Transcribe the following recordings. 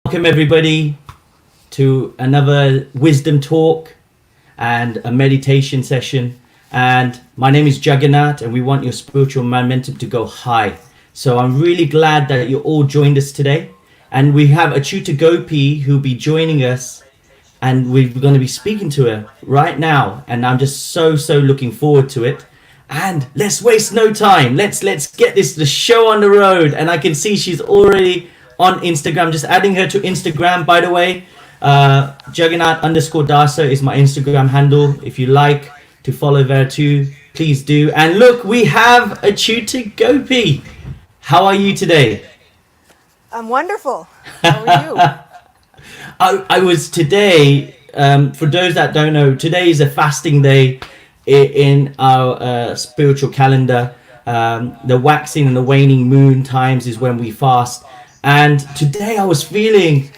Welcome everybody to another wisdom talk and a meditation session. And my name is Jagannath, and we want your spiritual momentum to go high. So I'm really glad that you all joined us today. And we have Acyuta Gopi who'll be joining us, and we're going to be speaking to her right now. And I'm just so looking forward to it. And let's waste no time. Let's get the show on the road. And I can see she's already on Instagram. Just adding her to Instagram, by the way. Jagannath_Dasa is my Instagram handle. If you like to follow there too, please do. And look, we have Acyuta Gopi. How are you today? I'm wonderful. How are you? I was today, for those that don't know, today is a fasting day in our spiritual calendar. The waxing and the waning moon times is when we fast. And today I was feeling,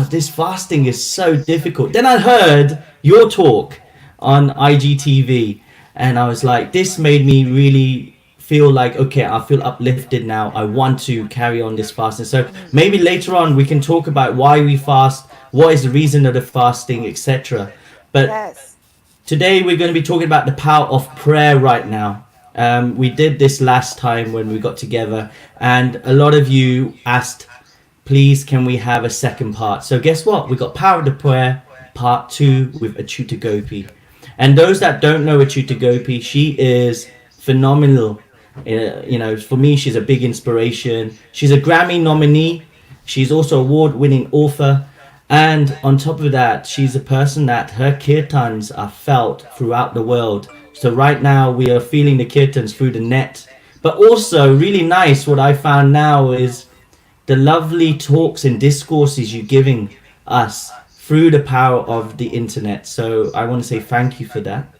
this fasting is so difficult. Then I heard your talk on IGTV, and I was like, this made me really feel like, okay, I feel uplifted now. I want to carry on this fasting. So maybe later on we can talk about why we fast, what is the reason of the fasting, etc. But Yes. today we're going to be talking about the power of prayer right now. We did this last time when we got together, and a lot of you asked, please, can we have a second part? So guess what? We got Power of the Prayer Part 2 with Acyuta Gopi. And those that don't know Acyuta Gopi, she is phenomenal. For me, she's a big inspiration. She's a Grammy nominee. She's also award-winning author. And on top of that, she's a person that her kirtans are felt throughout the world. So right now we are feeling the kirtans through the net. But also really nice, what I found now is the lovely talks and discourses you're giving us through the power of the internet. So I want to say thank you for that.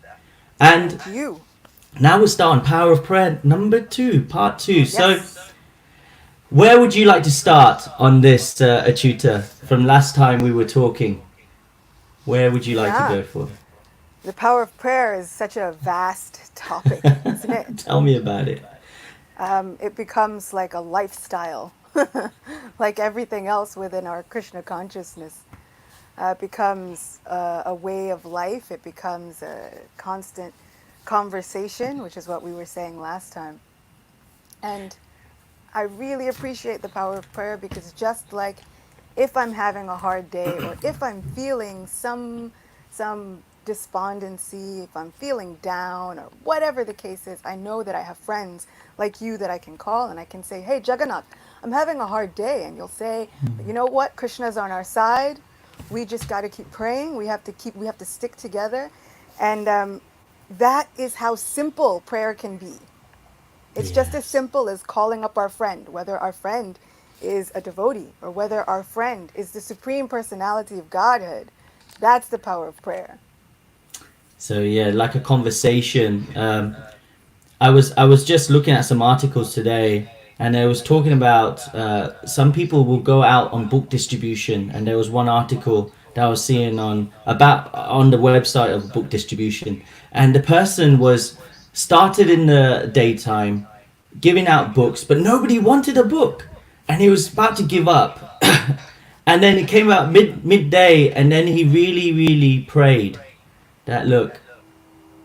And Thank you. now we're starting Power of Prayer number 2, part 2. Yes. So where would you like to start on this, Acyuta, from last time we were talking? Where would you like to go for? The power of prayer is such a vast topic, isn't it? Tell me about it. It becomes like a lifestyle, like everything else within our Krishna consciousness. Becomes a way of life. It becomes a constant conversation, which is what we were saying last time. And I really appreciate the power of prayer, because just like if I'm having a hard day, or if I'm feeling some despondency, if I'm feeling down, or whatever the case is, I know that I have friends like you that I can call and I can say, hey, Jagannath, I'm having a hard day. And you'll say, you know what? Krishna's on our side. We just got to keep praying. We have to stick together. And that is how simple prayer can be. It's just as simple as calling up our friend, whether our friend is a devotee or whether our friend is the Supreme Personality of Godhead. That's the power of prayer. So yeah, like a conversation. I was just looking at some articles today, and I was talking about some people will go out on book distribution, and there was one article that I was seeing on the website of book distribution, and the person was started in the daytime giving out books, but nobody wanted a book, and he was about to give up. And then it came out midday, and then he really prayed that, look,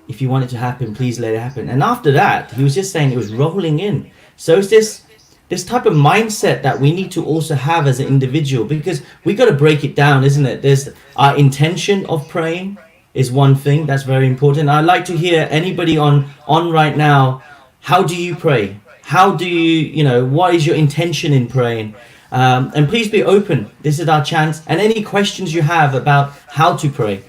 if you want it to happen, please let it happen. And after that, he was just saying it was rolling in. So it's this type of mindset that we need to also have as an individual, because we got to break it down, isn't it? There's our intention of praying is one thing that's very important. I'd like to hear anybody on right now. How do you pray? How do you, what is your intention in praying? And please be open. This is our chance. And any questions you have about how to pray,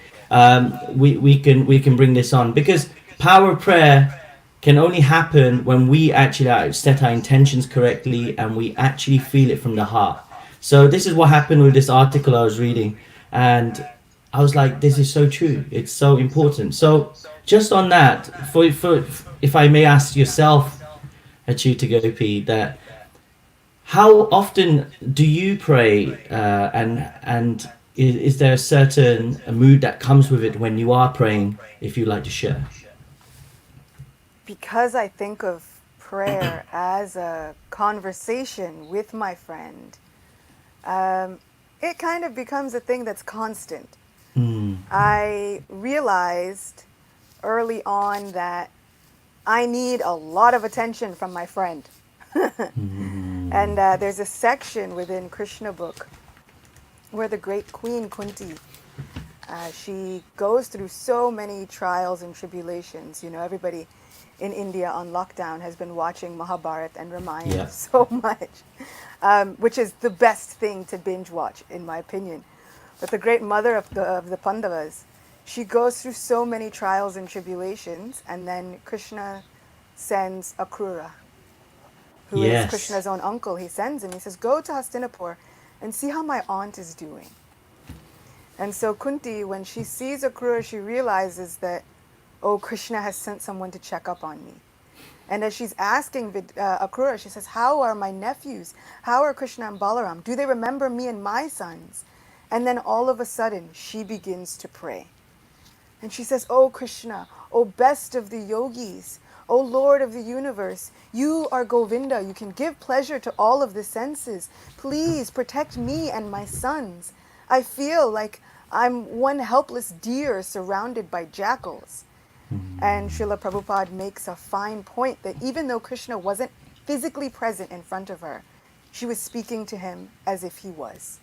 we can bring this on, because power of prayer can only happen when we actually set our intentions correctly and we actually feel it from the heart. So this is what happened with this article I was reading, and I was like, this is so true. It's so important. So just on that, for if I may ask yourself, Acyuta Gopi, that how often do you pray, and is there a certain mood that comes with it when you are praying, if you'd like to share? Because I think of prayer as a conversation with my friend, it kind of becomes a thing that's constant. Mm. I realized early on that I need a lot of attention from my friend. And there's a section within Krishna book where the great Queen Kunti, she goes through so many trials and tribulations. You know, everybody in India on lockdown has been watching Mahabharata and Ramayana Yeah. so much, which is the best thing to binge watch, in my opinion. But the great mother of the Pandavas, she goes through so many trials and tribulations, and then Krishna sends Akrura, who is Yes. Krishna's own uncle. He sends him. He says, "Go to Hastinapur and see how my aunt is doing." And so Kunti, when she sees Akrura, she realizes that, oh, Krishna has sent someone to check up on me. And as she's asking Akrura, she says, "How are my nephews? How are Krishna and Balaram? Do they remember me and my sons?" And then all of a sudden, she begins to pray. And she says, "Oh Krishna, oh best of the yogis, oh Lord of the universe, you are Govinda. You can give pleasure to all of the senses. Please protect me and my sons. I feel like I'm one helpless deer surrounded by jackals." And Srila Prabhupada makes a fine point that even though Krishna wasn't physically present in front of her, she was speaking to him as if he was.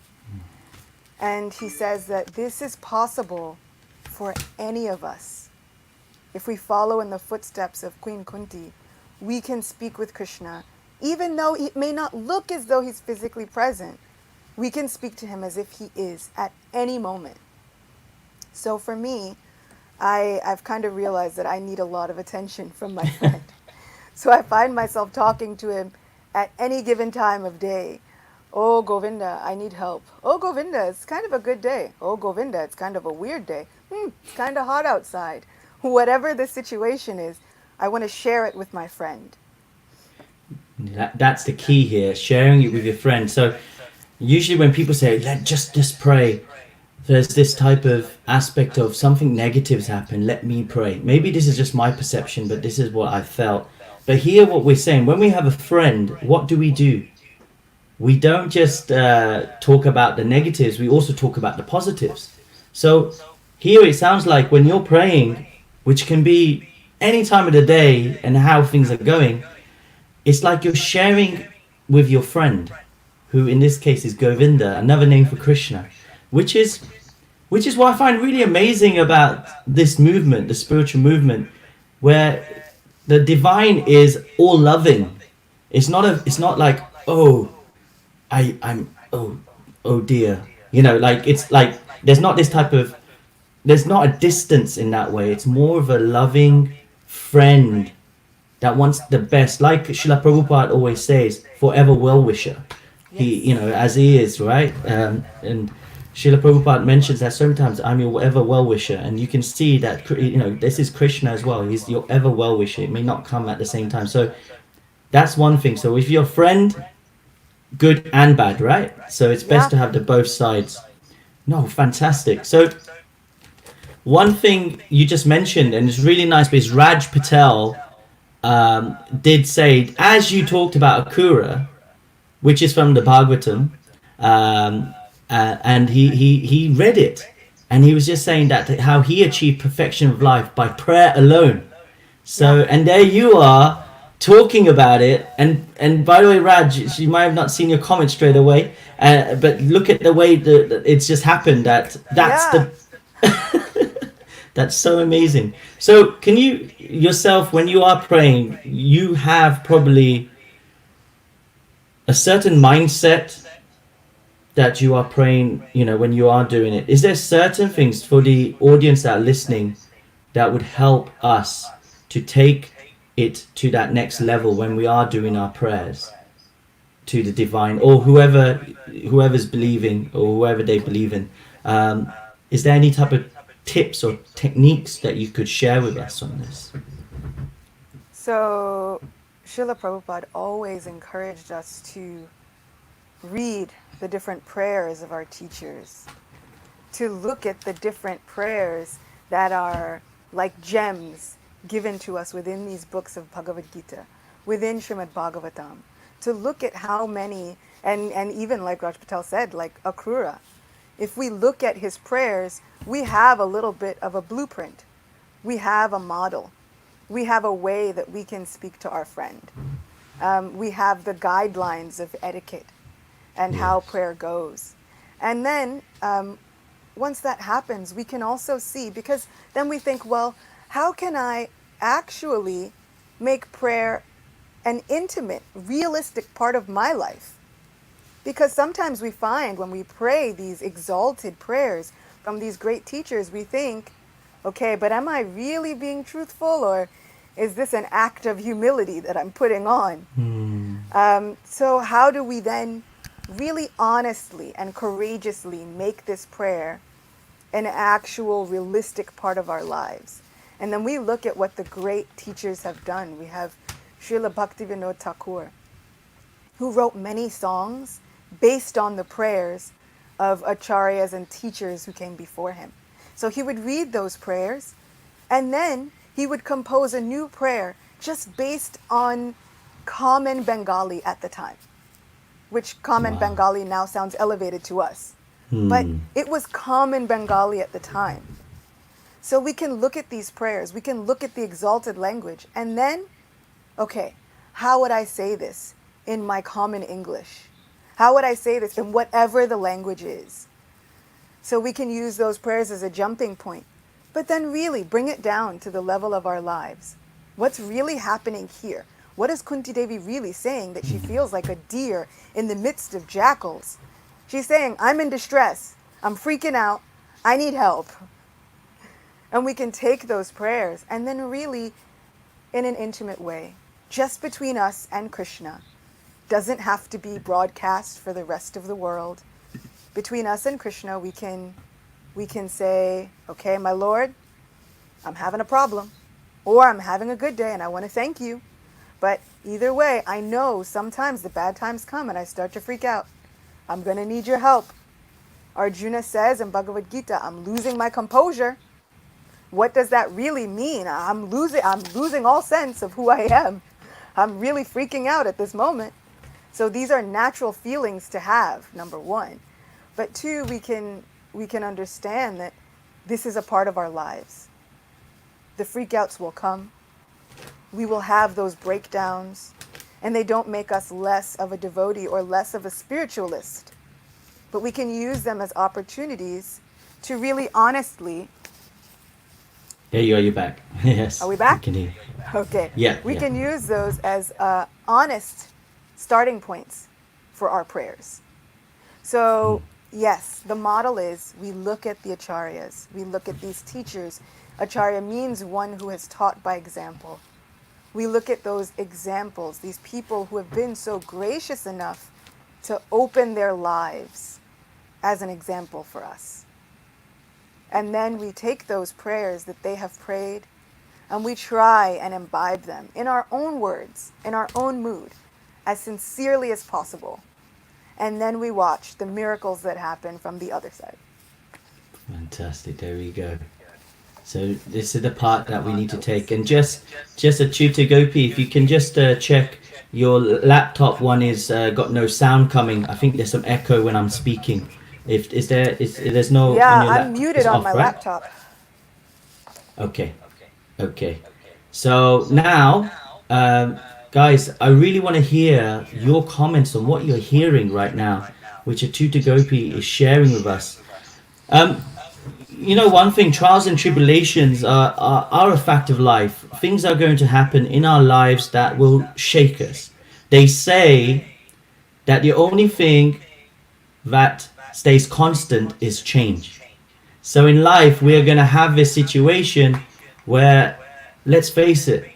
And he says that this is possible for any of us. If we follow in the footsteps of Queen Kunti, we can speak with Krishna. Even though it may not look as though he's physically present, we can speak to him as if he is at any moment. So for me, I've kind of realized that I need a lot of attention from my friend. So I find myself talking to him at any given time of day. "Oh, Govinda, I need help. Oh, Govinda, it's kind of a good day. Oh, Govinda, it's kind of a weird day. It's kind of hot outside." Whatever the situation is, I want to share it with my friend. That's the key here, sharing it with your friend. So usually when people say, let just pray, there's this type of aspect of something negative's happened, let me pray. Maybe this is just my perception, but this is what I felt. But here what we're saying, when we have a friend, what do? We don't just talk about the negatives, we also talk about the positives. So here it sounds like when you're praying, which can be any time of the day and how things are going, it's like you're sharing with your friend, who in this case is Govinda, another name for Krishna, which is what I find really amazing about this movement, the spiritual movement, where the divine is all loving. It's not like, oh, oh dear, like it's like there's not this type of, there's not a distance in that way. It's more of a loving friend that wants the best, like Srila Prabhupada always says, forever well-wisher. He, Yes. as he is, right? And Srila Prabhupada mentions that sometimes, I'm your ever well-wisher, and you can see that, this is Krishna as well. He's your ever well-wisher. It may not come at the same time. So that's one thing. So if you're a friend, good and bad, right? So it's best Yeah. to have the both sides. No, fantastic. So one thing you just mentioned, and it's really nice, because Raj Patel did say, as you talked about Akura, which is from the Bhagavatam, and he read it, and he was just saying that how he achieved perfection of life by prayer alone. So, Yeah. and there you are talking about it, and by the way, Raj, you might have not seen your comment straight away, but look at the way that it's just happened. That's Yeah. the that's so amazing. So, can you yourself, when you are praying, you have probably a certain mindset that you are praying, when you are doing it. Is there certain things for the audience that are listening that would help us to take it to that next level when we are doing our prayers to the divine, or whoever's believing, or whoever they believe in? Is there any type of tips or techniques that you could share with us on this? So Srila Prabhupada always encouraged us to read the different prayers of our teachers, to look at the different prayers that are like gems given to us within these books of Bhagavad Gita, within Srimad Bhagavatam, to look at how many And even like Raj Patel said, like Akrura, if we look at his prayers, we have a little bit of a blueprint. We have a model. We have a way that we can speak to our friend. We have the guidelines of etiquette and how Yes. prayer goes. And then once that happens, we can also see, because then we think, well, how can I actually make prayer an intimate, realistic part of my life? Because sometimes we find when we pray these exalted prayers from these great teachers, we think, okay, but am I really being truthful, or is this an act of humility that I'm putting on? So, how do we then really honestly and courageously make this prayer an actual realistic part of our lives? And then we look at what the great teachers have done. We have Srila Bhaktivinoda Thakur, who wrote many songs based on the prayers of acharyas and teachers who came before him. So he would read those prayers, and then he would compose a new prayer just based on common Bengali at the time, which common Wow. Bengali now sounds elevated to us. But Hmm. it was common Bengali at the time. So we can look at these prayers, we can look at the exalted language, and then, okay, how would I say this in my common English? How would I say this in whatever the language is? So we can use those prayers as a jumping point, but then really bring it down to the level of our lives. What's really happening here? What is Kunti Devi really saying that she feels like a deer in the midst of jackals? She's saying, I'm in distress. I'm freaking out. I need help. And we can take those prayers and then really, in an intimate way, just between us and Krishna. Doesn't have to be broadcast for the rest of the world. Between us and Krishna, we can say, okay, my Lord, I'm having a problem, or I'm having a good day and I want to thank you. But either way, I know sometimes the bad times come and I start to freak out. I'm going to need your help. Arjuna says in Bhagavad Gita, I'm losing my composure. What does that really mean? I'm losing all sense of who I am. I'm really freaking out at this moment. So these are natural feelings to have, number one. But two, we can understand that this is a part of our lives. The freakouts will come. We will have those breakdowns, and they don't make us less of a devotee or less of a spiritualist. But we can use them as opportunities to really honestly. There you are. You're back. Yes. Are we I back? can hear. Okay. Yeah. We Yeah. can use those as honest starting points for our prayers. So, yes, the model is we look at the acharyas, we look at these teachers. Acharya means one who has taught by example. We look at those examples, these people who have been so gracious enough to open their lives as an example for us. And then we take those prayers that they have prayed and we try and imbibe them in our own words, in our own mood, as sincerely as possible. And then we watch the miracles that happen from the other side. Fantastic. There we go. So this is the part that we need to take. And just Acyuta Gopi, if you can just check your laptop one is got no sound coming. I think there's some echo when I'm speaking. If there's no Yeah, on your I'm laptop, muted it's on off, my right? laptop. Okay. Okay. So now, guys, I really want to hear your comments on what you're hearing right now, which Acyuta Gopi is sharing with us. You know, one thing, trials and tribulations are a fact of life. Things are going to happen in our lives that will shake us. They say that the only thing that stays constant is change. So in life, we are going to have this situation where, let's face it,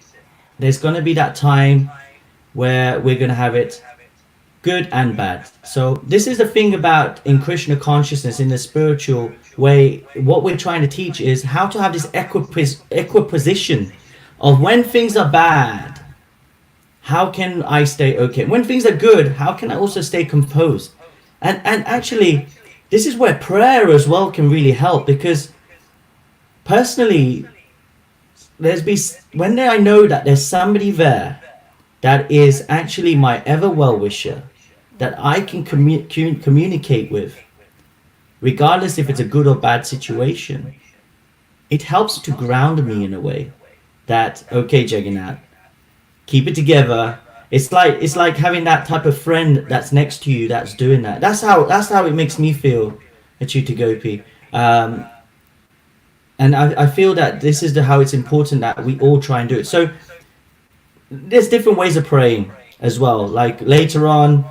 there's going to be that time where we're going to have it good and bad. So this is the thing about in Krishna consciousness, in the spiritual way, what we're trying to teach is how to have this equiposition of when things are bad, how can I stay okay? When things are good, how can I also stay composed? And actually, this is where prayer as well can really help, because personally, when I know that there's somebody there that is actually my ever well wisher, that I can communicate with, regardless if it's a good or bad situation, it helps to ground me in a way that, okay, Jagannath, keep it together. It's like having that type of friend that's next to you that's doing that. That's how it makes me feel, Acyuta Gopi. And I feel that this is how it's important that we all try and do it. So there's different ways of praying as well. Like later on,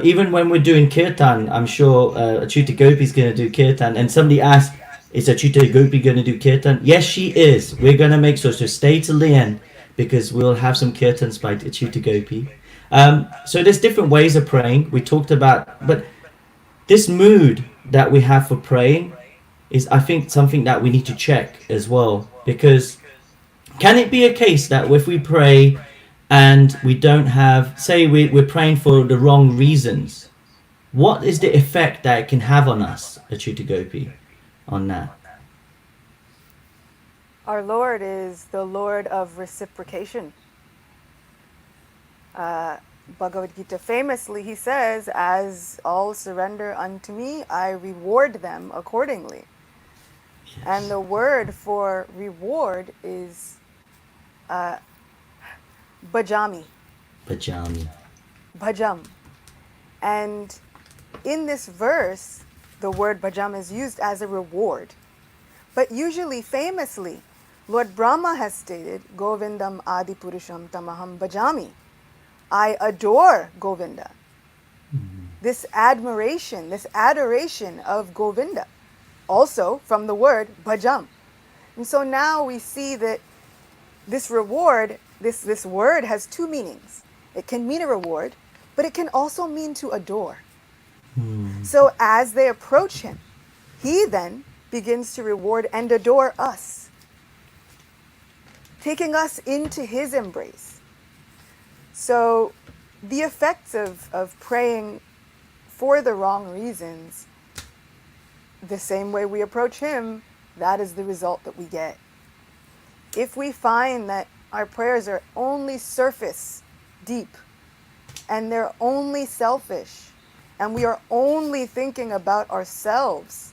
even when we're doing kirtan, I'm sure Acyuta Gopi is going to do kirtan. And somebody asked, is Acyuta Gopi going to do kirtan? Yes, she is. We're going to make sure. So stay till the end because we'll have some kirtans by Acyuta Gopi. So there's different ways of praying. We talked about, but this mood that we have for praying is, I think, something that we need to check as well. Because can it be a case that if we pray and we don't have, say we're praying for the wrong reasons, what is the effect that it can have on us, Acyuta Gopi, on that? Our Lord is the Lord of reciprocation. Bhagavad Gita famously, he says, as all surrender unto me, I reward them accordingly. Yes. And the word for reward is bhajami. Bhajam. And in this verse, the word bhajam is used as a reward. But usually, famously, Lord Brahma has stated, Govindam Adi Purusham Tamaham Bhajami. I adore Govinda. This admiration, this adoration of Govinda, also from the word bhajam. And so now we see that this reward, this word has two meanings. It can mean a reward, but it can also mean to adore. So as they approach him, he then begins to reward and adore us, taking us into his embrace. So the effects of praying for the wrong reasons, the same way we approach him, that is the result that we get. If we find that our prayers are only surface deep and they're only selfish and we are only thinking about ourselves,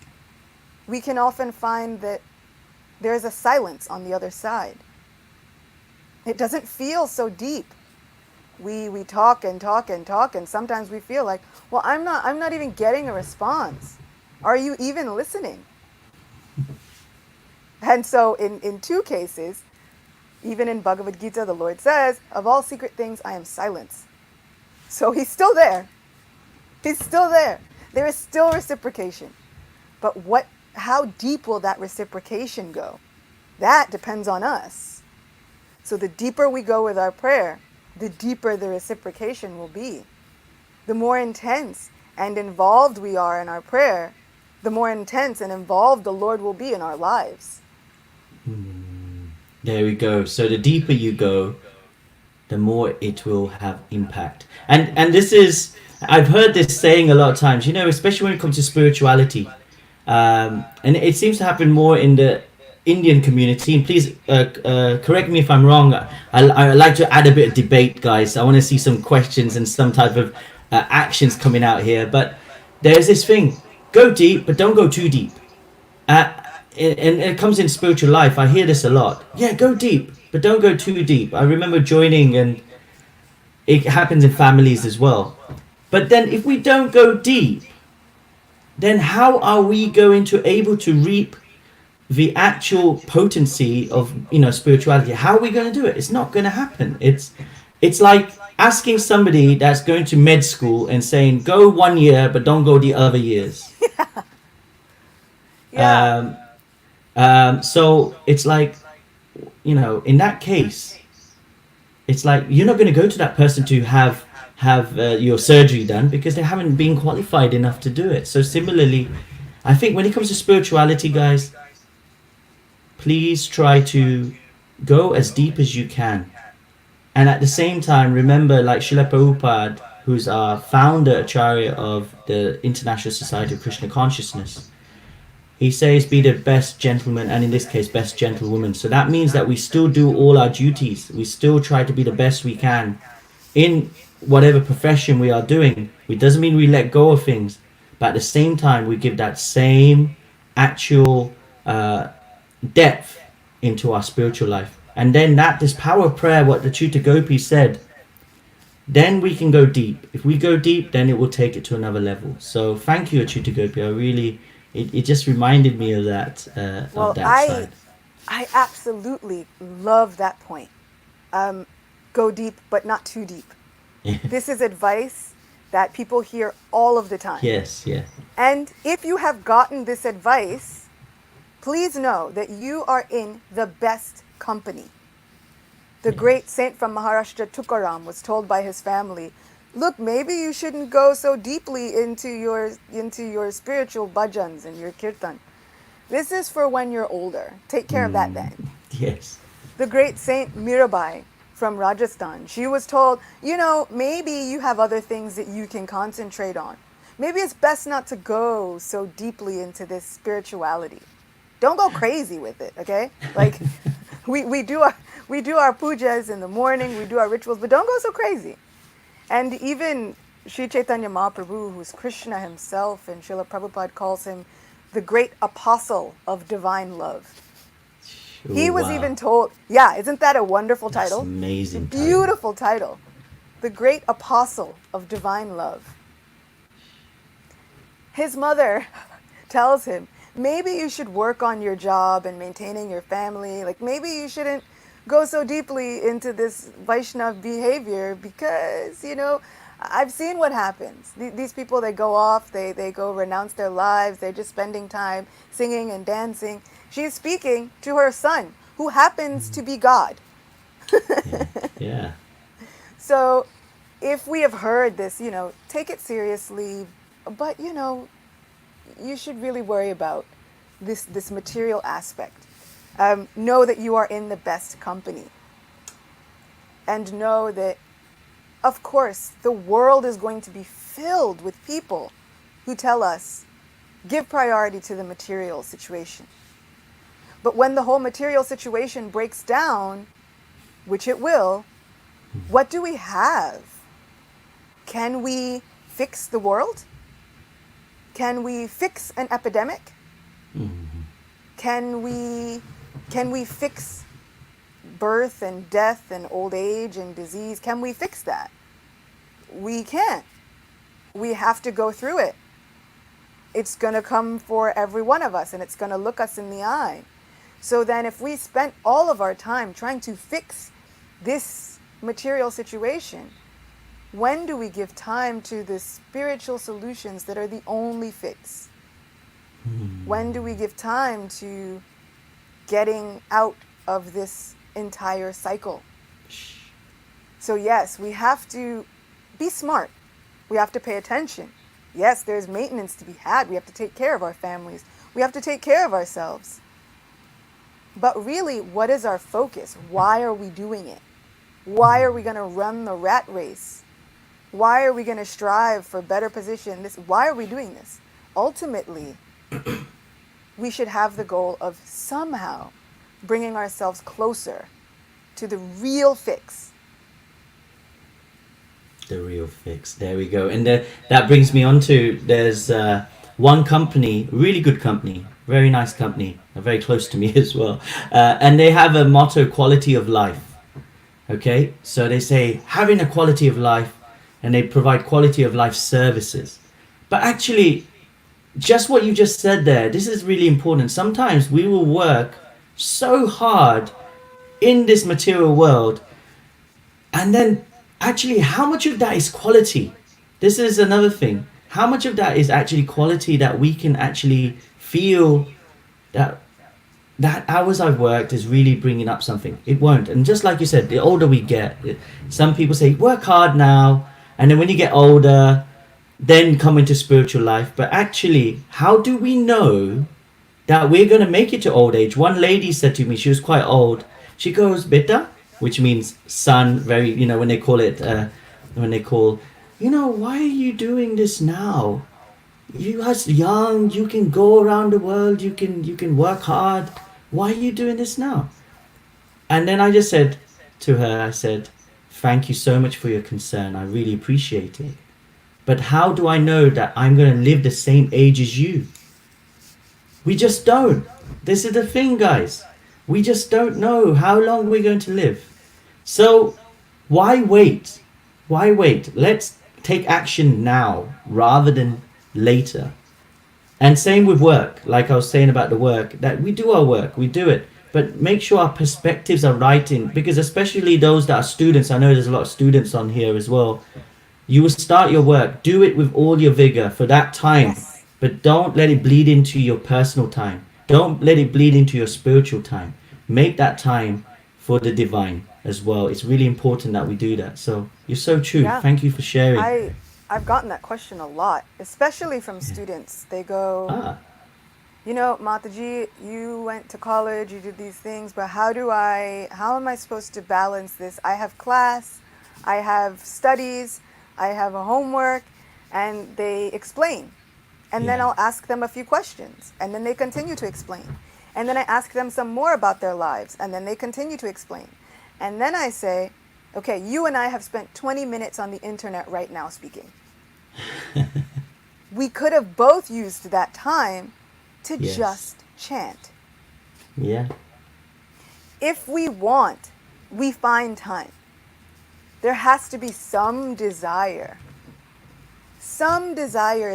we can often find that there's a silence on the other side. It doesn't feel so deep. We talk and talk and talk, and sometimes we feel like, well, I'm not even getting a response. Are you even listening? And so in two cases, even in Bhagavad Gita, the Lord says, of all secret things, I am silence. So he's still there. He's still there. There is still reciprocation. But how deep will that reciprocation go? That depends on us. So the deeper we go with our prayer, the deeper the reciprocation will be. The more intense and involved we are in our prayer, the more intense and involved the Lord will be in our lives. There we go. So the deeper you go, the more it will have impact. And this is, I've heard this saying a lot of times, especially when it comes to spirituality. And it seems to happen more in the Indian community. And please correct me if I'm wrong. I like to add a bit of debate, guys. I want to see some questions and some type of actions coming out here. But there's this thing, go deep, but don't go too deep. And it comes in spiritual life. I hear this a lot. Yeah, go deep, but don't go too deep. I remember joining, and it happens in families as well. But then if we don't go deep, then how are we going to able to reap the actual potency of spirituality? How are we going to do it? It's not going to happen. It's like asking somebody that's going to med school and saying, go 1 year, but don't go the other years. Yeah. So it's like, in that case, it's like you're not going to go to that person to have your surgery done because they haven't been qualified enough to do it. So similarly, I think when it comes to spirituality, guys, please try to go as deep as you can. And at the same time, remember, like Srila Prabhupada, who's our founder, Acharya of the International Society of Krishna Consciousness, he says, be the best gentleman, and in this case, best gentlewoman. So that means that we still do all our duties. We still try to be the best we can. in whatever profession we are doing. It doesn't mean we let go of things, but at the same time, we give that same actual depth into our spiritual life. And then this power of prayer, what the Acyuta Gopi said, then we can go deep. If we go deep, then it will take it to another level. So thank you, Acyuta Gopi. I really, it just reminded me of that Well, side. I absolutely love that point. Go deep, but not too deep. This is advice that people hear all of the time. Yes, yeah. And if you have gotten this advice, please know that you are in the best company. The great saint from Maharashtra, Tukaram, was told by his family, look, maybe you shouldn't go so deeply into your spiritual bhajans and your kirtan. This is for when you're older. Take care of that then. Yes. The great saint Mirabai from Rajasthan, she was told, maybe you have other things that you can concentrate on. Maybe it's best not to go so deeply into this spirituality. Don't go crazy with it, okay? Like, we do our pujas in the morning, we do our rituals, but don't go so crazy. And even Sri Chaitanya Mahaprabhu, who's Krishna himself, and Srila Prabhupada calls him the great apostle of divine love. He was even told, isn't that a wonderful title? That's amazing. Beautiful title. The great apostle of divine love. His mother tells him, maybe you should work on your job and maintaining your family. Like, maybe you shouldn't go so deeply into this Vaishnav behavior because, I've seen what happens. These people, they go off, they go renounce their lives, they're just spending time singing and dancing. She's speaking to her son, who happens to be God. Yeah. So if we have heard this, take it seriously, but, you should really worry about this material aspect. Know that you are in the best company. And know that, of course, the world is going to be filled with people who tell us, give priority to the material situation. But when the whole material situation breaks down, which it will, what do we have? Can we fix the world? Can we fix an epidemic? Mm-hmm. Can we fix birth and death and old age and disease? Can we fix that? We can't. We have to go through it. It's going to come for every one of us, and it's going to look us in the eye. So then if we spent all of our time trying to fix this material situation, when do we give time to the spiritual solutions that are the only fix? When do we give time to getting out of this entire cycle? So yes, we have to be smart. We have to pay attention. Yes, there's maintenance to be had. We have to take care of our families. We have to take care of ourselves. But really, what is our focus? Why are we doing it? Why are we going to run the rat race? Why are we going to strive for better position? Why are we doing this? Ultimately, we should have the goal of somehow bringing ourselves closer to the real fix. The real fix. There we go. And that brings me on to, there's one company, really good company, very nice company, very close to me as well. And they have a motto, quality of life. Okay? So they say, having a quality of life, and they provide quality of life services. But actually, just what you just said there, this is really important. Sometimes we will work so hard in this material world, and then actually, how much of that is quality? This is another thing. How much of that is actually quality that we can actually feel that hours I've worked is really bringing up something? It won't. And just like you said, the older we get, some people say, work hard now, and then when you get older, then come into spiritual life. But actually, how do we know that we're going to make it to old age? One lady said to me, she was quite old, she goes, beta, which means son, very, when they call it, why are you doing this now? You are young, you can go around the world, you can work hard. Why are you doing this now? And then I just said to her, I said, Thank you so much for your concern. I really appreciate it. But how do I know that I'm going to live the same age as you? We just don't. This is the thing, guys. We just don't know how long we're going to live. So why wait? Why wait? Let's take action now rather than later. And same with work, like I was saying about the work, that we do our work, we do it, but make sure our perspectives are right in, because especially those that are students, I know there's a lot of students on here as well. You will start your work, do it with all your vigor for that time, Yes. but don't let it bleed into your personal time. Don't let it bleed into your spiritual time. Make that time for the divine as well. It's really important that we do that. So you're so true. Yeah. Thank you for sharing. I've gotten that question a lot, especially from students. They go, Ah, you know, Mataji, you went to college, you did these things, but how am I supposed to balance this? I have class, I have studies, I have a homework, and they explain. And then yeah. I'll ask them a few questions, and then they continue to explain. And then I ask them some more about their lives, and then they continue to explain. And then I say, okay, you and I have spent 20 minutes on the internet right now speaking. We could have both used that time to Yes. just chant. Yeah. If we want, we find time. There has to be some desire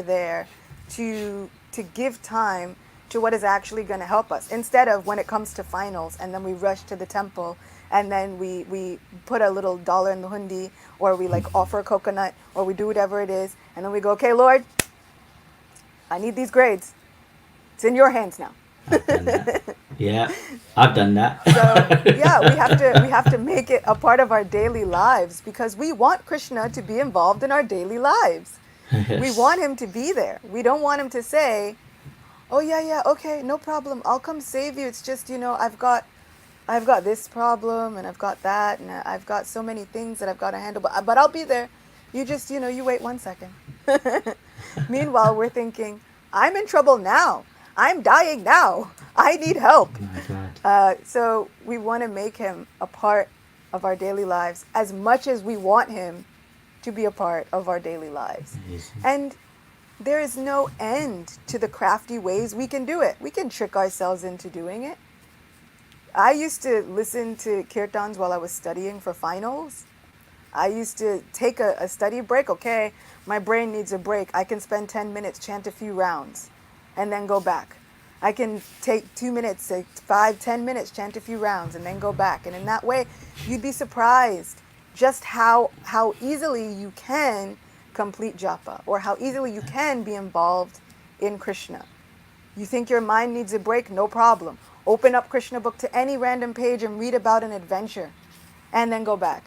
there to give time to what is actually going to help us, instead of when it comes to finals and then we rush to the temple and then we put a little dollar in the hundi, or we like offer a coconut, or we do whatever it is, and then we go, okay, Lord, I need these grades. It's in your hands now. I've done that. Yeah, I've done that. So yeah, we have to make it a part of our daily lives, because we want Krishna to be involved in our daily lives. We Yes. want him to be there. We don't want him to say, oh yeah, okay, no problem, I'll come save you. It's just, you know, I've got this problem, and I've got that, and I've got so many things that I've got to handle, but I'll be there. You just, you know, you wait 1 second. Meanwhile, we're thinking, I'm in trouble now. I'm dying now. I need help. Oh my God. So we want to make him a part of our daily lives as much as we want him to be a part of our daily lives. Amazing. And there is no end to the crafty ways we can do it. We can trick ourselves into doing it. I used to listen to kirtans while I was studying for finals. I used to take a study break. Okay, my brain needs a break. I can spend 10 minutes, chant a few rounds, and then go back. I can take 2 minutes, say 5, 10 minutes, chant a few rounds, and then go back. And in that way, you'd be surprised just how easily you can complete japa, or how easily you can be involved in Krishna. You think your mind needs a break? No problem. Open up Krishna book to any random page and read about an adventure, and then go back.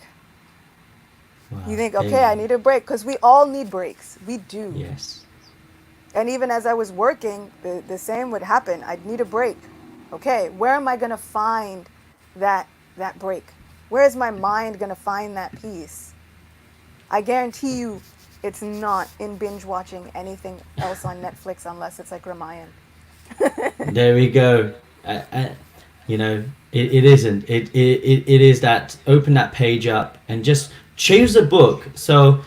Wow. You think, okay, I need a break, because we all need breaks. We do. Yes. And even as I was working, the same would happen. I'd need a break. Okay, where am I going to find that break? Where is my mind going to find that peace? I guarantee you it's not in binge watching anything else on Netflix, unless it's like Ramayan. There we go. You know, it isn't. It is that, open that page up and just choose a book. So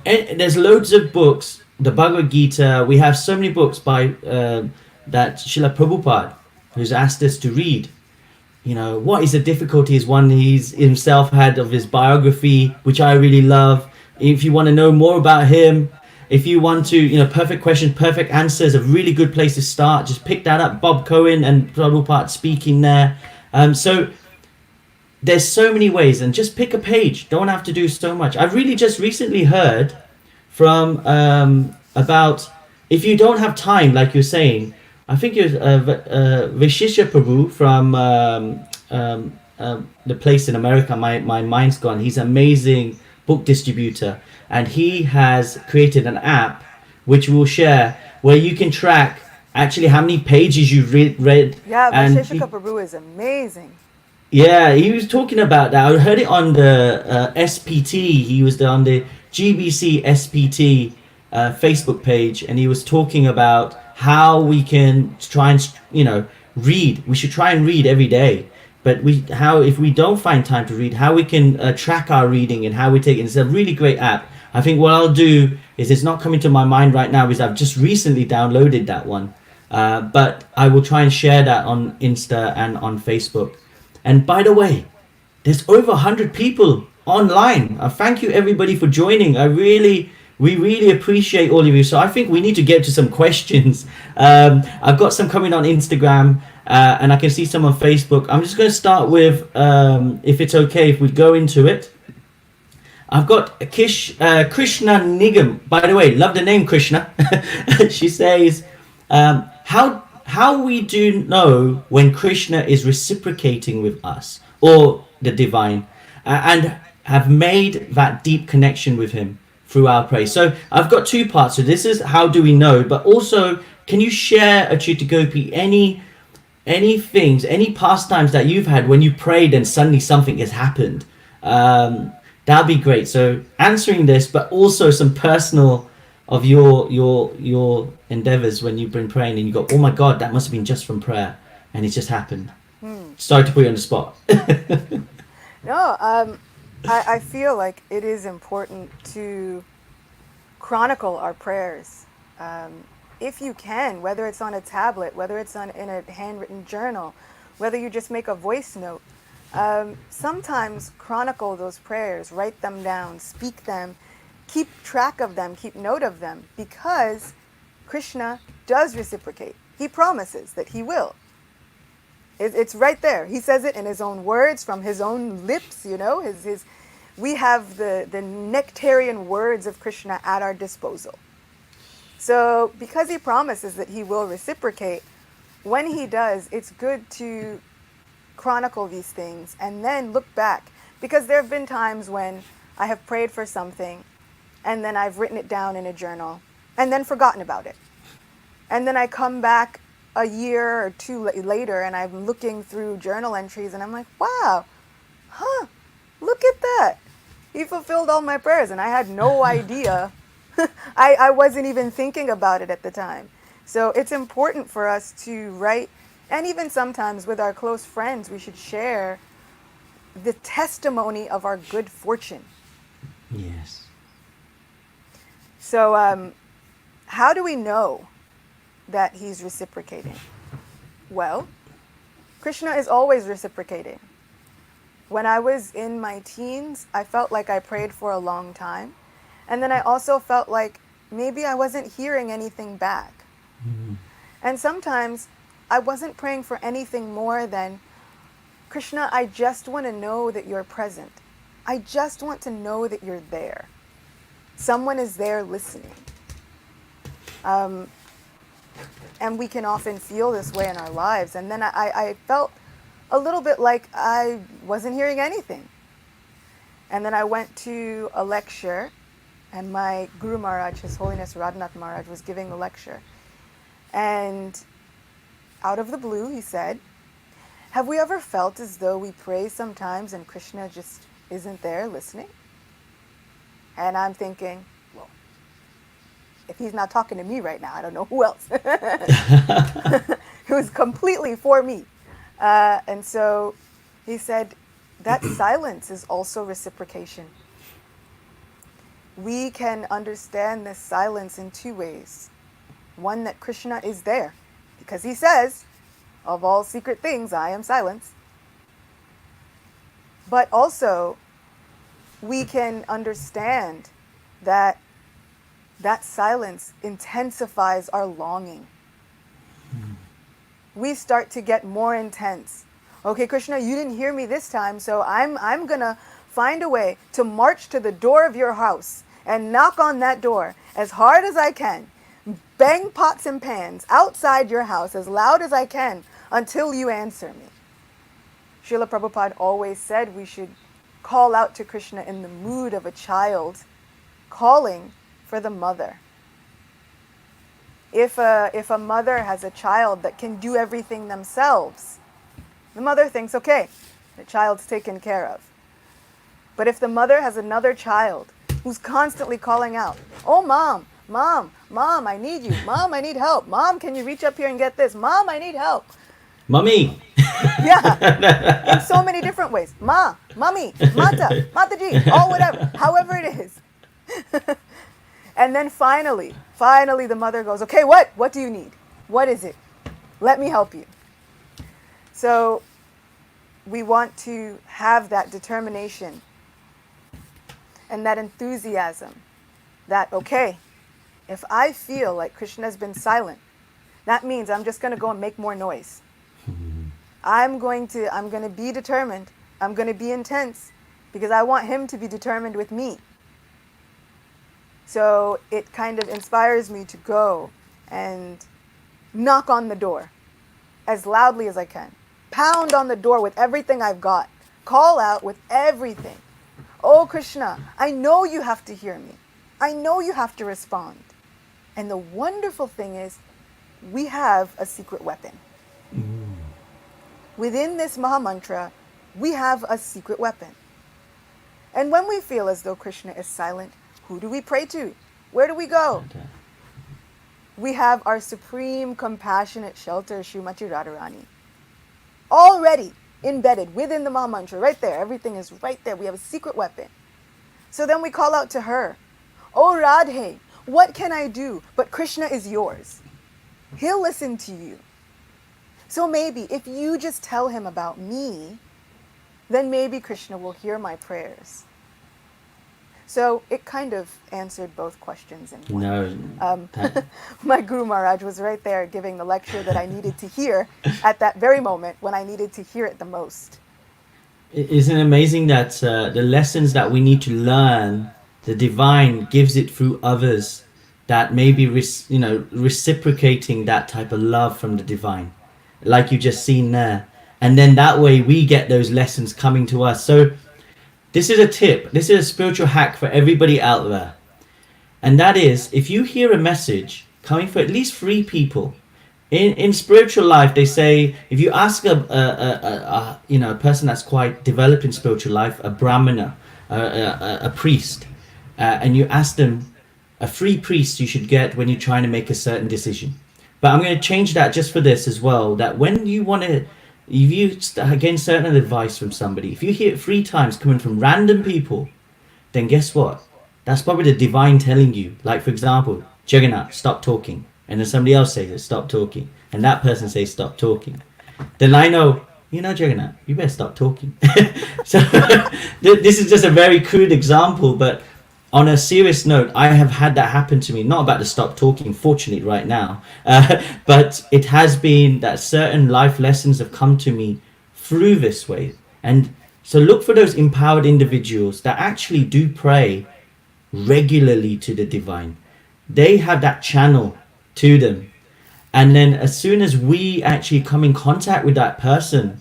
there's loads of books. The Bhagavad Gita. We have so many books by that Srila Prabhupada, who's asked us to read. You know, what is the difficulty is one he's himself had of his biography, which I really love. If you want to know more about him, if you want to, you know, perfect questions, perfect answers, a really good place to start. Just pick that up. Bob Cohen and Prabhupada speaking there. So there's so many ways, and just pick a page. Don't have to do so much. I've really just recently heard from about, if you don't have time, like you're saying, I think it was Vishisha Prabhu from the place in America. My mind's gone. He's an amazing book distributor, and he has created an app which we'll share, where you can track actually how many pages you've read. Yeah, And Vasheshika Prabhu is amazing. yeah, he was talking about that. I heard it on the SPT. He was on the GBC SPT Facebook page, and he was talking about how we can try and, you know, read. We should try and read every day. but if we don't find time to read, how we can track our reading and how we take it. It's a really great app. I think what I'll do is, it's not coming to my mind right now, is I've just recently downloaded that one, but I will try and share that on Insta and on Facebook. And by the way, there's over 100 people online. Thank you everybody for joining. We really appreciate all of you. So I think we need to get to some questions. I've got some coming on Instagram, and I can see some on Facebook. I'm just going to start with, if it's okay, if we go into it. I've got Krishna Nigam. By the way, love the name Krishna. She says, how we do know when Krishna is reciprocating with us, or the divine, and have made that deep connection with him through our praise. So I've got two parts. So this is how do we know, but also, can you share, Acyuta Gopi, any things, any pastimes that you've had when you prayed and suddenly something has happened? That'd be great. So answering this, but also some personal of your endeavors when you've been praying and you go, oh my God, that must have been just from prayer and it just happened. Sorry to put you on the spot. No, I feel like it is important to chronicle our prayers. If you can, whether it's on a tablet, whether it's in a handwritten journal, whether you just make a voice note, sometimes chronicle those prayers, write them down, speak them, keep track of them, keep note of them, because Krishna does reciprocate. He promises that he will. It's right there. He says it in his own words, from his own lips, you know. We have the nectarian words of Krishna at our disposal. So because he promises that he will reciprocate, when he does, it's good to chronicle these things and then look back. Because there have been times when I have prayed for something and then I've written it down in a journal and then forgotten about it. And then I come back a year or two later and I'm looking through journal entries and I'm like, wow, look at that. He fulfilled all my prayers and I had no idea. I wasn't even thinking about it at the time. So it's important for us to write, and even sometimes with our close friends, we should share the testimony of our good fortune. Yes. So how do we know that he's reciprocating? Well, Krishna is always reciprocating. When I was in my teens, I felt like I prayed for a long time. And then I also felt like maybe I wasn't hearing anything back. Mm-hmm. And sometimes I wasn't praying for anything more than, Krishna, I just want to know that you're present. I just want to know that you're there. Someone is there listening. And we can often feel this way in our lives. And then I felt a little bit like I wasn't hearing anything. And then I went to a lecture, and my Guru Maharaj, His Holiness Jagannath Maharaj, was giving the lecture. And out of the blue, he said, have we ever felt as though we pray sometimes and Krishna just isn't there listening? And I'm thinking, well, if he's not talking to me right now, I don't know who else. It was completely for me. And so he said, that silence is also reciprocation. We can understand this silence in two ways. One, that Krishna is there, because he says, of all secret things, I am silence. But also, we can understand that that silence intensifies our longing. We start to get more intense. Okay, Krishna, you didn't hear me this time, so I'm gonna find a way to march to the door of your house and knock on that door as hard as I can, bang pots and pans outside your house as loud as I can until you answer me. Srila Prabhupada always said we should call out to Krishna in the mood of a child calling for the mother. If a mother has a child that can do everything themselves, the mother thinks, okay, the child's taken care of. But if the mother has another child who's constantly calling out, oh, mom, I need you. Mom, I need help. Mom, can you reach up here and get this? Mom, I need help. Mommy. Yeah, in so many different ways. Ma, mommy, mata, mataji, all whatever, however it is. And then finally the mother goes, okay, what do you need? What is it? Let me help you. So we want to have that determination and that enthusiasm that, okay, if I feel like Krishna has been silent, that means I'm just going to go and make more noise. I'm going to be determined. I'm going to be intense because I want him to be determined with me. So it kind of inspires me to go and knock on the door as loudly as I can. Pound on the door with everything I've got. Call out with everything. Oh Krishna, I know you have to hear me. I know you have to respond. And the wonderful thing is, we have a secret weapon. Within this Maha Mantra, we have a secret weapon. And when we feel as though Krishna is silent, who do we pray to? Where do we go? We have our supreme compassionate shelter, Srimati Radharani, already embedded within the Maha Mantra, right there. Everything is right there. We have a secret weapon. So then we call out to her, Oh Radhe, what can I do? But Krishna is yours. He'll listen to you. So maybe if you just tell him about me, then maybe Krishna will hear my prayers. So it kind of answered both questions in one. No. My Guru Maharaj was right there giving the lecture that I needed to hear at that very moment when I needed to hear it the most. Isn't it amazing that the lessons that we need to learn, the divine gives it through others that may be reciprocating that type of love from the divine, like you just seen there. And then that way we get those lessons coming to us. So this is a tip. This is a spiritual hack for everybody out there. And that is, if you hear a message coming from at least 3 people, in spiritual life, they say, if you ask a person that's quite developed in spiritual life, a brahmana, a priest, and you ask them, a 3 priests you should get when you're trying to make a certain decision. But I'm going to change that just for this as well, that when you want to, if you gain certain advice from somebody, if you hear it 3 times coming from random people, then guess what? That's probably the divine telling you. Like, for example, Jagannath, stop talking. And then somebody else says, stop talking. And that person says, stop talking. Then I know, Jagannath, you better stop talking. So this is just a very crude example, but on a serious note, I have had that happen to me. Not about to stop talking, fortunately, right now. But it has been that certain life lessons have come to me through this way. And so look for those empowered individuals that actually do pray regularly to the divine. They have that channel to them. And then as soon as we actually come in contact with that person,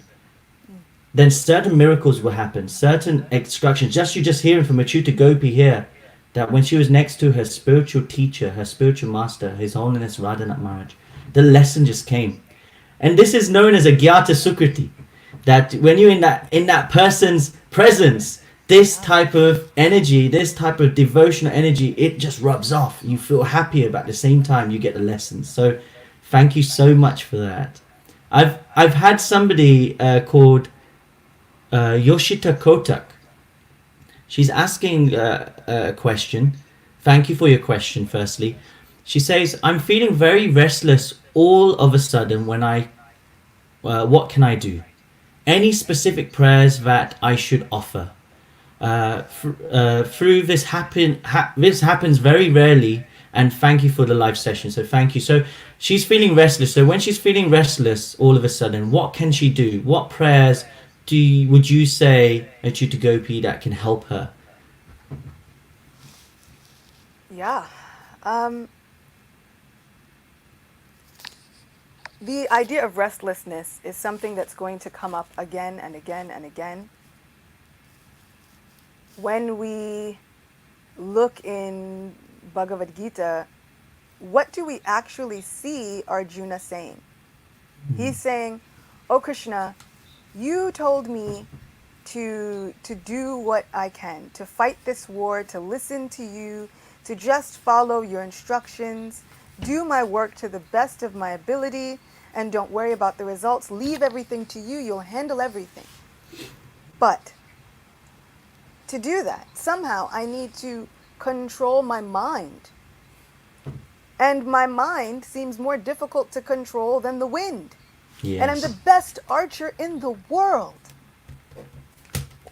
then certain miracles will happen, certain instructions. You just hearing from Acyuta Gopi here, that when she was next to her spiritual teacher, her spiritual master, His Holiness Radhanath Maharaj, the lesson just came. And this is known as a Gyata Sukriti, that when you're in that person's presence, this type of energy, this type of devotional energy, it just rubs off. You feel happy, but at the same time you get the lessons. So thank you so much for that. I've had somebody called Yoshita Kotak. She's asking a question. Thank you for your question, firstly. She says, I'm feeling very restless all of a sudden when what can I do? Any specific prayers that I should offer? Through this happens very rarely, and thank you for the live session. So thank you. So she's feeling restless. So when she's feeling restless all of a sudden, what can she do? What prayers would you say, Acyuta Gopi, that can help her? Yeah. The idea of restlessness is something that's going to come up again and again and again. When we look in Bhagavad Gita, what do we actually see Arjuna saying? He's saying, Oh Krishna, you told me to do what I can, to fight this war, to listen to you, to just follow your instructions, do my work to the best of my ability, and don't worry about the results. Leave everything to you. You'll handle everything. But to do that, somehow I need to control my mind. And my mind seems more difficult to control than the wind. And I'm the Yes. best archer in the world.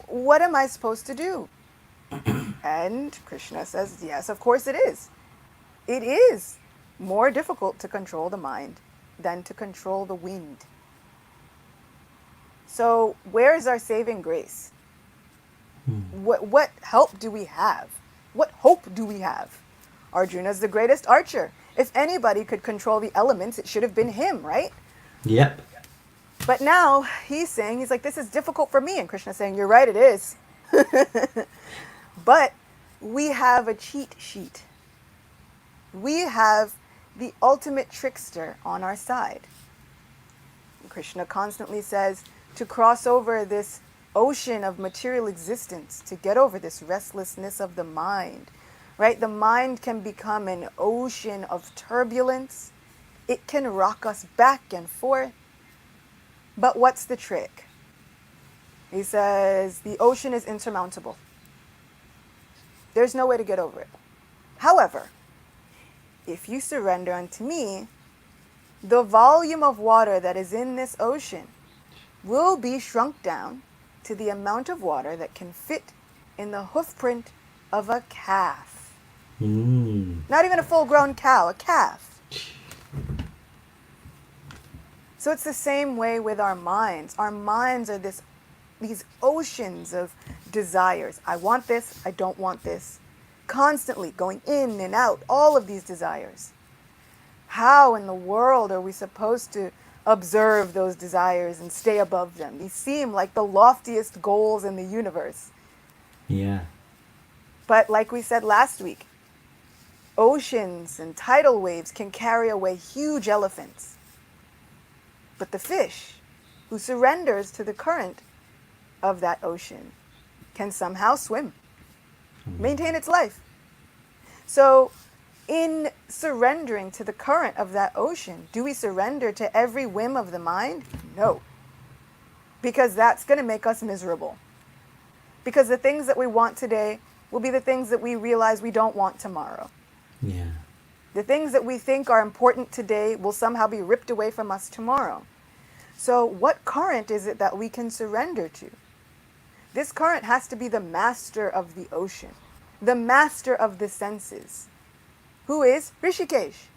What am I supposed to do? And Krishna says, yes, of course it is. It is more difficult to control the mind than to control the wind. So where is our saving grace? What help do we have? What hope do we have? Arjuna's the greatest archer. If anybody could control the elements, it should have been him, right? Yep. But now he's saying, he's like, this is difficult for me. And Krishna's saying, you're right, it is. But we have a cheat sheet. We have the ultimate trickster on our side. And Krishna constantly says to cross over this ocean of material existence, to get over this restlessness of the mind, right? The mind can become an ocean of turbulence. It can rock us back and forth. But what's the trick? He says the ocean is insurmountable. There's no way to get over it. However, if you surrender unto me, the volume of water that is in this ocean will be shrunk down to the amount of water that can fit in the hoofprint of a calf. Not even a full-grown cow, a calf. So it's the same way with our minds. Our minds are these oceans of desires. I want this, I don't want this. Constantly going in and out, all of these desires. How in the world are we supposed to observe those desires and stay above them? These seem like the loftiest goals in the universe. Yeah. But like we said last week, oceans and tidal waves can carry away huge elephants. But the fish who surrenders to the current of that ocean can somehow swim, maintain its life. So in surrendering to the current of that ocean, do we surrender to every whim of the mind? No. Because that's going to make us miserable. Because the things that we want today will be the things that we realize we don't want tomorrow. Yeah. The things that we think are important today will somehow be ripped away from us tomorrow. So what current is it that we can surrender to? This current has to be the master of the ocean, the master of the senses. Who is Rishikesh?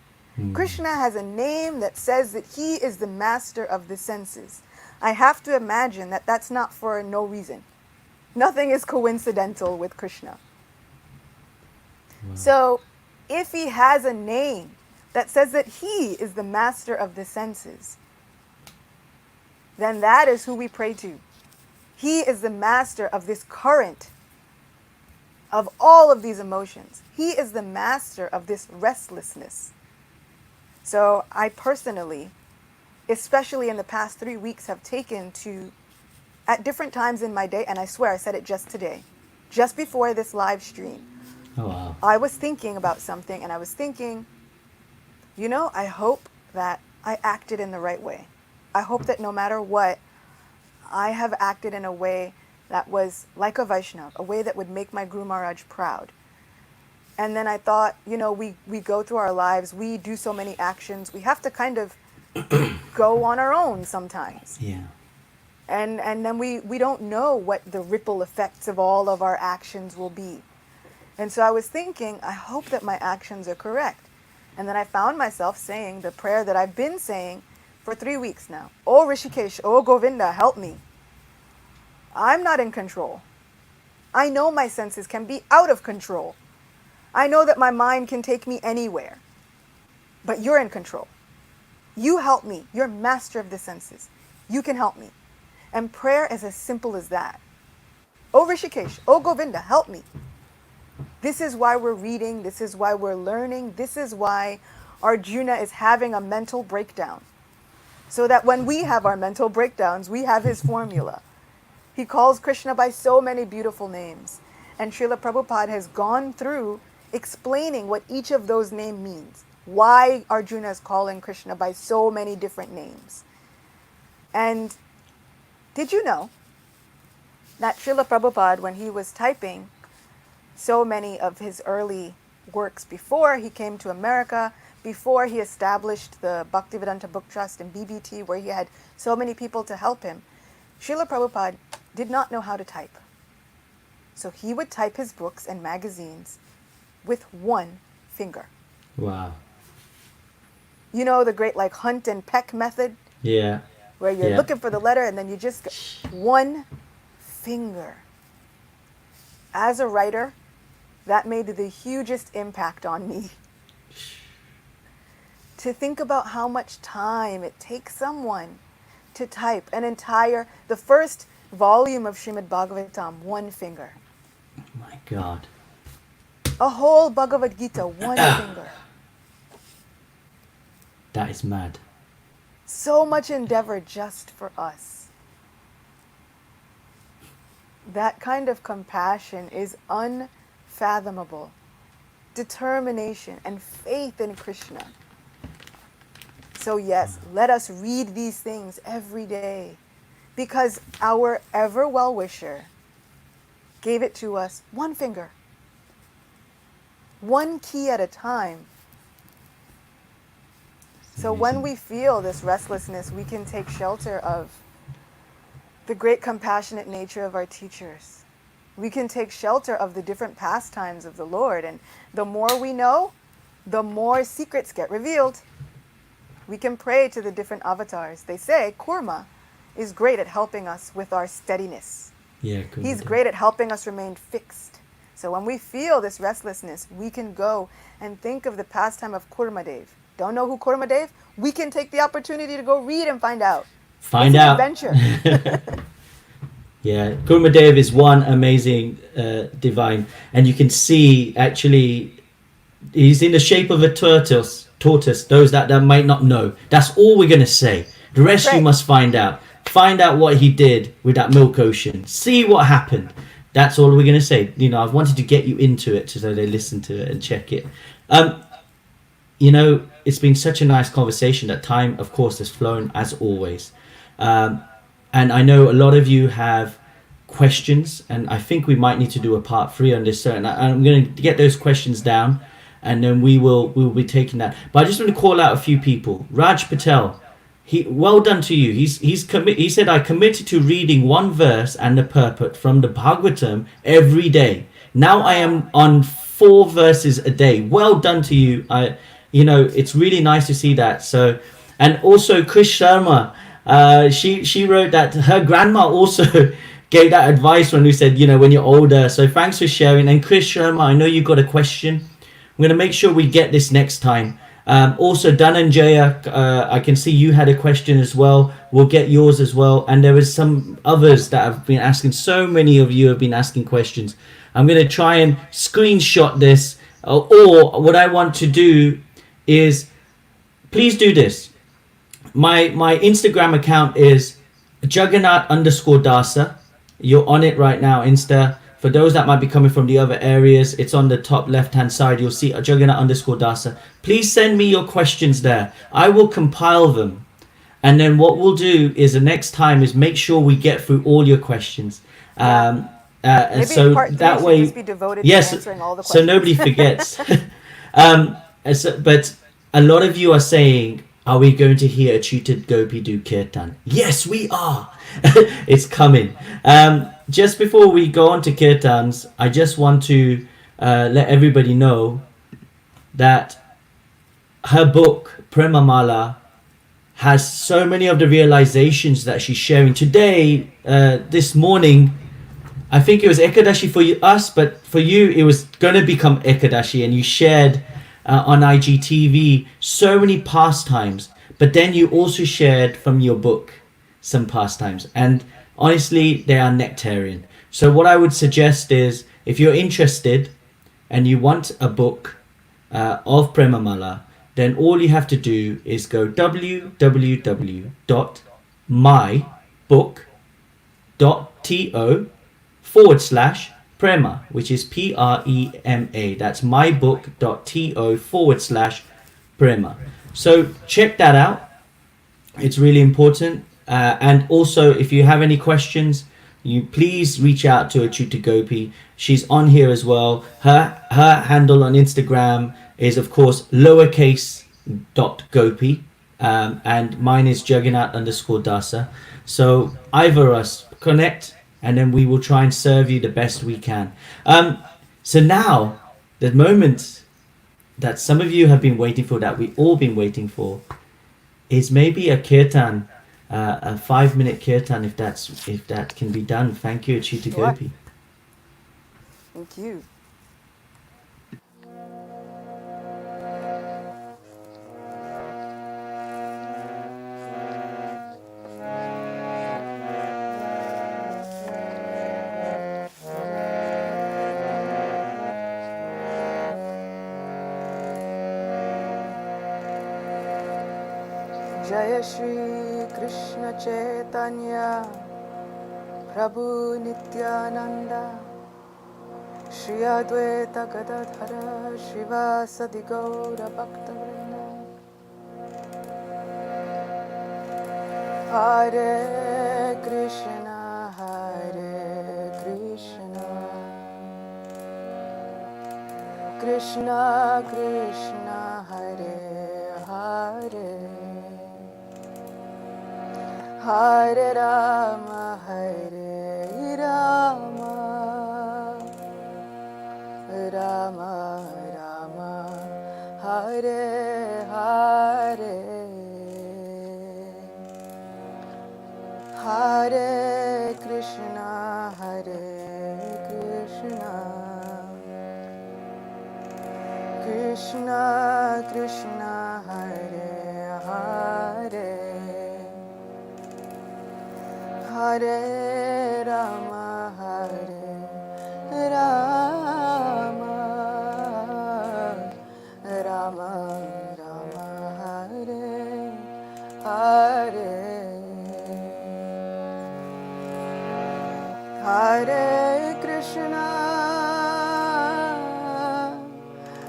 Krishna has a name that says that he is the master of the senses. I have to imagine that that's not for no reason. Nothing is coincidental with Krishna. Wow. So if he has a name that says that he is the master of the senses, then that is who we pray to. He is the master of this current of all of these emotions. He is the master of this restlessness. So I personally, especially in the past 3 weeks, have taken to, at different times in my day, and I swear I said it just today, just before this live stream, Oh, wow. I was thinking about something, and I was thinking, I hope that I acted in the right way. I hope that no matter what, I have acted in a way that was like a Vaishnav, a way that would make my Guru Maharaj proud. And then I thought, we go through our lives, we do so many actions, we have to kind of go on our own sometimes. Yeah. And then we don't know what the ripple effects of all of our actions will be. And so I was thinking, I hope that my actions are correct. And then I found myself saying the prayer that I've been saying for 3 weeks now. Oh Rishikesh, oh Govinda, help me. I'm not in control. I know my senses can be out of control. I know that my mind can take me anywhere. But you're in control. You help me. You're master of the senses. You can help me. And prayer is as simple as that. Oh Rishikesh, oh Govinda, help me. This is why we're reading. This is why we're learning. This is why Arjuna is having a mental breakdown. So that when we have our mental breakdowns, we have his formula. He calls Krishna by so many beautiful names. And Srila Prabhupada has gone through explaining what each of those names means. why Arjuna is calling Krishna by so many different names. And did you know that Srila Prabhupada, when he was typing so many of his early works before he came to America, before he established the Bhaktivedanta Book Trust and BBT, where he had so many people to help him, Srila Prabhupada did not know how to type. So he would type his books and magazines with one finger. Wow. You know the great like hunt and peck method? Yeah. Where you're looking for the letter and then you just get one finger. As a writer, that made the hugest impact on me. To think about how much time it takes someone to type the first volume of Srimad Bhagavatam, one finger. Oh my God. A whole Bhagavad Gita, one finger. That is mad. So much endeavor just for us. That kind of compassion is unfathomable. Determination and faith in Krishna. So yes, let us read these things every day, because our ever well-wisher gave it to us one finger, one key at a time. So when we feel this restlessness, we can take shelter of the great compassionate nature of our teachers. We can take shelter of the different pastimes of the Lord, and the more we know, the more secrets get revealed. We can pray to the different avatars. They say Kurma is great at helping us with our steadiness. Yeah, cool. He's great at helping us remain fixed. So when we feel this restlessness, we can go and think of the pastime of Kurmadev. Don't know who Kurmadev? We can take the opportunity to go read and find out. Find it's out. An adventure. Yeah, Kurmadev is one amazing divine, and you can see actually he's in the shape of a tortoise. Those that might not know, that's all we're gonna say. The rest Right. You must find out. Find out what he did with that milk ocean. See what happened. That's all we're gonna say. You know, I've wanted to get you into it so they listen to it and check it. You know, it's been such a nice conversation. That time, of course, has flown as always. And I know a lot of you have questions, and I think we might need to do a part 3 on this. And I'm going to get those questions down, and then we will be taking that. But I just want to call out a few people. Raj Patel, well done to you. He said, I committed to reading one verse and the purport from the Bhagavatam every day. Now I am on 4 verses a day. Well done to you. You know, it's really nice to see that. So, and also Chris Sharma, she wrote that her grandma also gave that advice when we said, you know, when you're older. So thanks for sharing. And Chris Sharma, I know you got a question. We're going to make sure we get this next time. Also, Dhananjaya, I can see you had a question as well. We'll get yours as well. And there was some others that have been asking. So many of you have been asking questions. I'm going to try and screenshot this. Or what I want to do is, please do this. My Instagram account is Jagannath_Dasa. You're on it right now, Insta. For those that might be coming from the other areas, it's on the top left-hand side. You'll see Jagannath_Dasa. Please send me your questions there. I will compile them. And then what we'll do is the next time is make sure we get through all your questions. Maybe so part 3 that should way, just be devoted yes, to answering all the questions. so nobody forgets. But a lot of you are saying, are we going to hear Acyuta Gopi do kirtan? Yes, we are. It's coming. Just before we go on to kirtans, I just want to let everybody know that her book, Prema Mala, has so many of the realizations that she's sharing. Today, this morning, I think it was Ekadashi for us, but for you, it was going to become Ekadashi, and you shared on IGTV so many pastimes, but then you also shared from your book some pastimes, and honestly, they are nectarian. So what I would suggest is, if you're interested and you want a book of Premamala, then all you have to do is go www.mybook.to/Prema, which is PREMA. That's mybook.to/Prema. prema. So check that out. It's really important. And also, if you have any questions, you please reach out to Acyuta Gopi. She's on here as well. Her handle on Instagram is, of course, lowercase dot Gopi. And mine is Jagannath underscore Dasa. So either us connect, and then we will try and serve you the best we can. So now, the moment that some of you have been waiting for, that we all been waiting for, is maybe a kirtan, a 5-minute kirtan, if that can be done. Thank you, Acyuta Sure. Gopi. Thank you. Jaya Shri Krishna Chaitanya Prabhu Nityananda Shri Advaita Gadadhara Shivasadi Gaura Bhaktavrinda Hare Krishna Hare Krishna Krishna Krishna Hare Hare Hare Rama Hare Rama Rama Rama Hare Hare Hare Krishna Hare Krishna Krishna Krishna Hare Hare Hare Rama Hare Rama Rama Rama Hare Hare Hare Krishna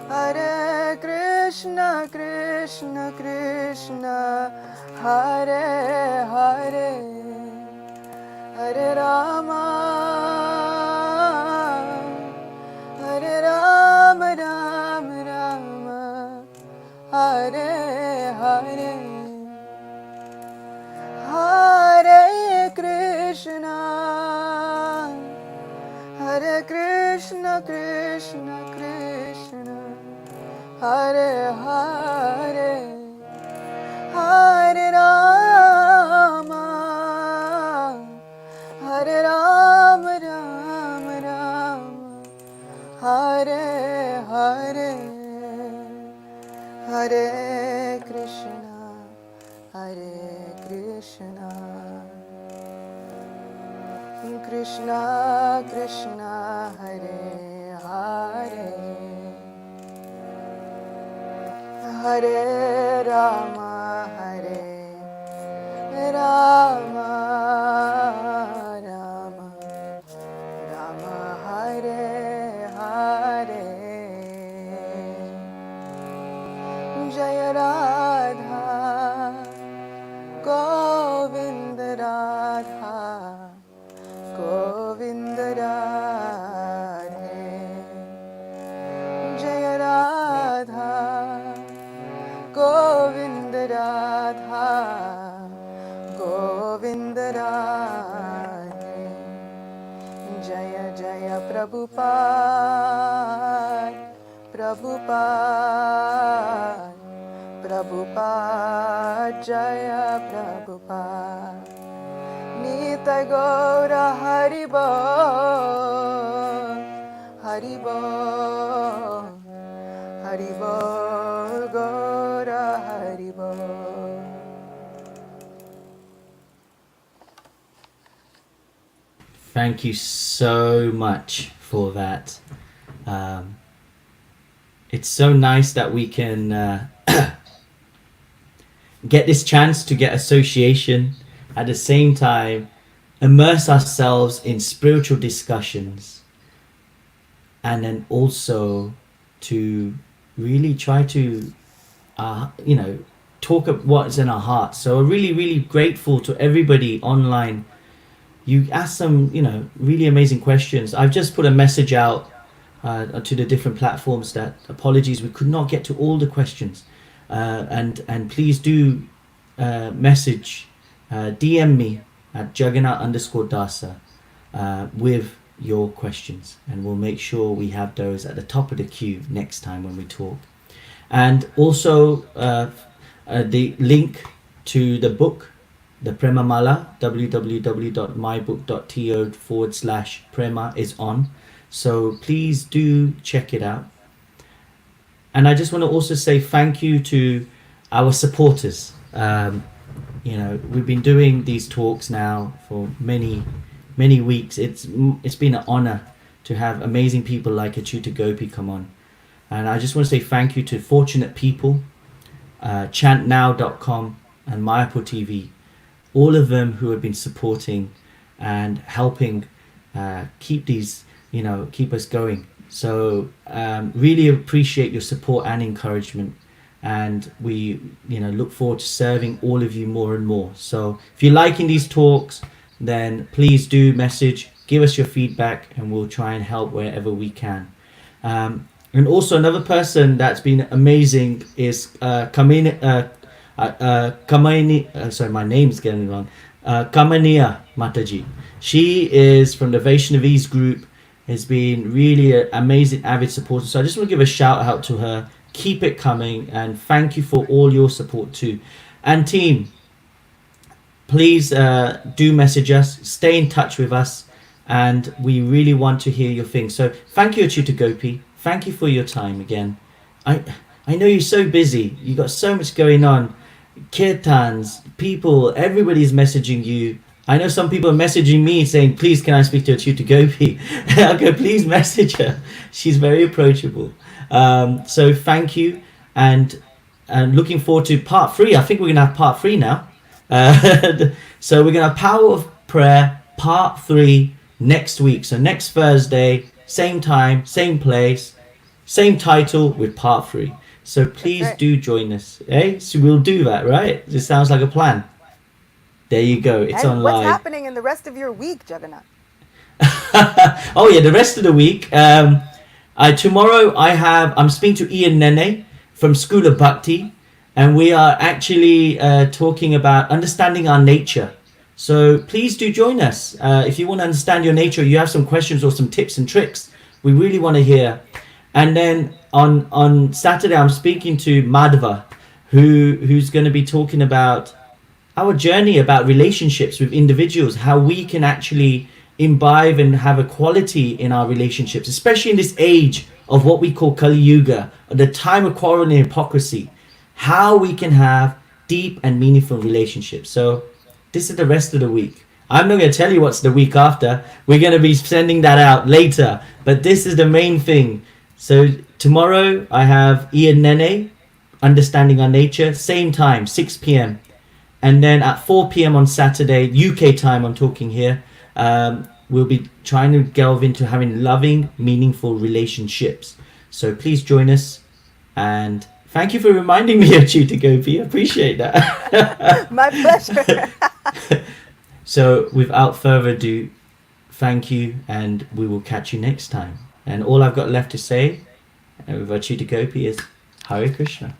Hare Krishna Krishna Krishna Hare Hare Hare Rama Hare Rama Rama Rama Hare Hare Hare Krishna Hare Krishna Krishna Krishna Hare Hare Hare Rama Hare Rama Rama Rama Hare Hare Hare Krishna Hare Krishna Krishna Krishna Hare Hare Hare Rama Hare Rama Rama Rama Hare Hare Jaya Radha Govinda Radha Govinda Radhe Jaya Radha Govinda Radha Govinda Radhe Jaya Jaya Prabhupada Prabhupada Prabhupada Jaya Prabhupada Nitai Gaura Haribo Haribo Haribo Gaura Haribo. Thank you so much for that. It's so nice that we can get this chance to get association, at the same time immerse ourselves in spiritual discussions, and then also to really try to you know, talk of what's in our hearts. So I'm really, really grateful to everybody online. You asked some, you know, really amazing questions. I've just put a message out to the different platforms that apologies we could not get to all the questions, and please do message, DM me at Jagannath underscore Dasa with your questions, and we'll make sure we have those at the top of the queue next time when we talk. And also the link to the book, the Prema Mala, www.mybook.to/Prema is on. So please do check it out. And I just want to also say thank you to our supporters. You know, we've been doing these talks now for many weeks. It's been an honor to have amazing people like Acyuta Gopi come on. And I just want to say thank you to Fortunate People, chantnow.com and Mayapur TV, all of them who have been supporting and helping keep these, you know, keep us going. So really appreciate your support and encouragement, and we, you know, look forward to serving all of you more and more. So if you're liking these talks, then please do message, give us your feedback, and we'll try and help wherever we can. And also another person that's been amazing is Kamini, sorry, my name's getting wrong. Kamania Mataji. She is from the Vaishnavese group, has been really an amazing avid supporter. So I just want to give a shout out to her. Keep it coming, and thank you for all your support too. And team, please do message us, stay in touch with us, and we really want to hear your things. So thank you, Acyuta Gopi. Thank you for your time again. I know you're so busy. You got so much going on. Kirtans, people, everybody's messaging you. I know some people are messaging me saying, please, can I speak to Acyuta Gopi? I'll go, please message her. She's very approachable. So thank you. And looking forward to part 3. I think we're going to have part 3 now. So we're going to have Power of Prayer part 3 next week. So next Thursday, same time, same place, same title with part 3. So please do join us. So we'll do that, right? This sounds like a plan. There you go. It's on live. What's happening in the rest of your week, Jagannath? Oh yeah, the rest of the week. Tomorrow I'm speaking to Ian Nene from School of Bhakti, and we are actually talking about understanding our nature. So please do join us. If you want to understand your nature, you have some questions or some tips and tricks, we really want to hear. And then on Saturday, I'm speaking to Madhva, who's going to be talking about our journey about relationships with individuals, how we can actually imbibe and have a quality in our relationships, especially in this age of what we call Kali Yuga, the time of quarrel and hypocrisy, how we can have deep and meaningful relationships. So this is the rest of the week. I'm not going to tell you what's the week after. We're going to be sending that out later, but this is the main thing. So tomorrow I have Ian Nene, Understanding Our Nature, same time, 6 p.m. And then at 4 p.m. on Saturday, UK time, I'm talking here, we'll be trying to delve into having loving, meaningful relationships. So please join us. And thank you for reminding me of Acyuta Gopi. I appreciate that. My pleasure. So without further ado, thank you, and we will catch you next time. And all I've got left to say with Acyuta Gopi is Hare Krishna.